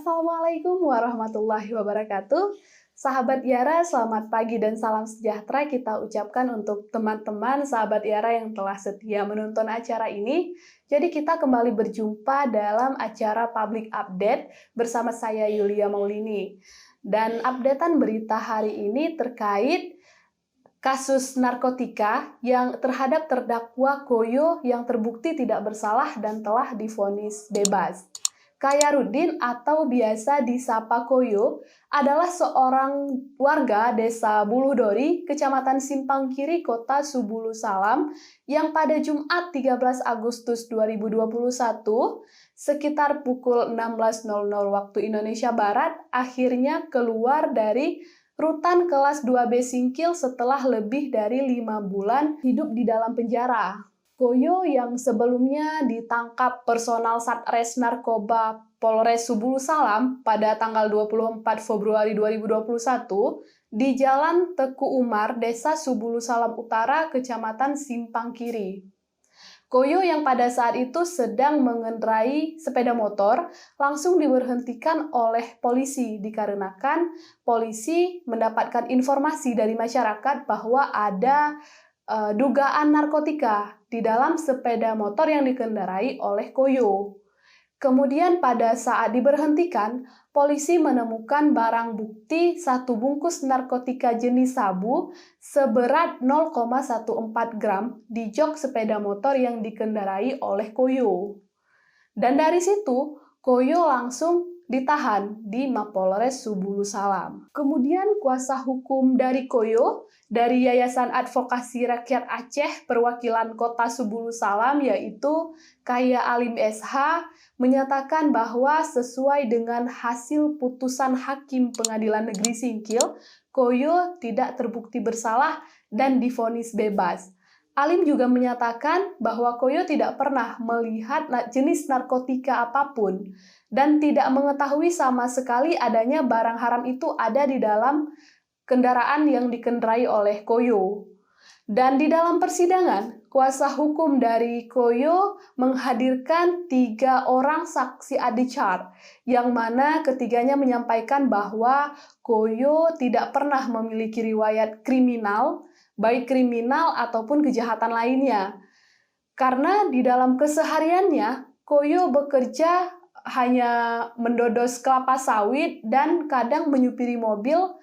Assalamualaikum warahmatullahi wabarakatuh. Sahabat Yara, selamat pagi dan salam sejahtera kita ucapkan untuk teman-teman sahabat Yara yang telah setia menonton acara ini. Jadi kita kembali berjumpa dalam acara Public Update bersama saya Yulia Maulini. Dan updatean berita hari ini terkait kasus narkotika yang terhadap terdakwa Koyo yang terbukti tidak bersalah dan telah divonis bebas. Khairuddin atau biasa disapa Koyo adalah seorang warga desa Buludori, Kecamatan Simpang Kiri, Kota Subulu Salam, yang pada Jumat 13 Agustus 2021, sekitar pukul 16.00 waktu Indonesia Barat, akhirnya keluar dari rutan kelas 2B Singkil setelah lebih dari 5 bulan hidup di dalam penjara. Koyo yang sebelumnya ditangkap personal Satres Narkoba Polres Subulu Salam pada tanggal 24 Februari 2021 di Jalan Teku Umar, Desa Subulu Salam Utara, Kecamatan Simpang Kiri. Koyo yang pada saat itu sedang mengendarai sepeda motor langsung diberhentikan oleh polisi dikarenakan polisi mendapatkan informasi dari masyarakat bahwa ada dugaan narkotika di dalam sepeda motor yang dikendarai oleh Koyo. Kemudian pada saat diberhentikan, polisi menemukan barang bukti 1 bungkus narkotika jenis sabu seberat 0,14 gram di jok sepeda motor yang dikendarai oleh Koyo. Dan dari situ, Koyo langsung ditahan di Mapolres Subulu Salam. Kemudian kuasa hukum dari Koyo dari Yayasan Advokasi Rakyat Aceh Perwakilan Kota Subulu Salam yaitu Kaya Alim SH menyatakan bahwa sesuai dengan hasil putusan Hakim Pengadilan Negeri Singkil, Koyo tidak terbukti bersalah dan divonis bebas. Alim juga menyatakan bahwa Koyo tidak pernah melihat jenis narkotika apapun dan tidak mengetahui sama sekali adanya barang haram itu ada di dalam kendaraan yang dikendarai oleh Koyo. Dan di dalam persidangan, kuasa hukum dari Koyo menghadirkan 3 orang saksi adicar, yang mana ketiganya menyampaikan bahwa Koyo tidak pernah memiliki riwayat kriminal, baik kriminal ataupun kejahatan lainnya. Karena di dalam kesehariannya, Koyo bekerja hanya mendodos kelapa sawit dan kadang menyupiri mobil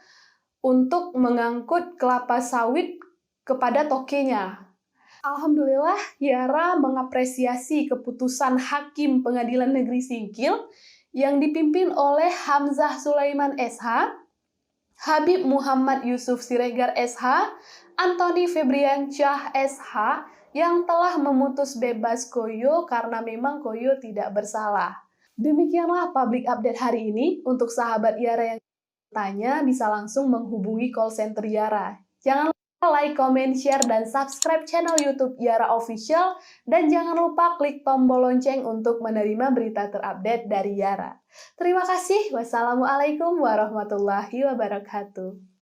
untuk mengangkut kelapa sawit kepada tokenya. Alhamdulillah, Yara mengapresiasi keputusan Hakim Pengadilan Negeri Singkil yang dipimpin oleh Hamzah Sulaiman SH, Habib Muhammad Yusuf Siregar SH, Antoni Febriansyah SH yang telah memutus bebas Koyo karena memang Koyo tidak bersalah. Demikianlah public update hari ini. Untuk sahabat Yara yang tanya bisa langsung menghubungi call center Yara. Jangan lupa like, comment, share, dan subscribe channel YouTube Yara Official. Dan jangan lupa klik tombol lonceng untuk menerima berita terupdate dari Yara. Terima kasih. Wassalamualaikum warahmatullahi wabarakatuh.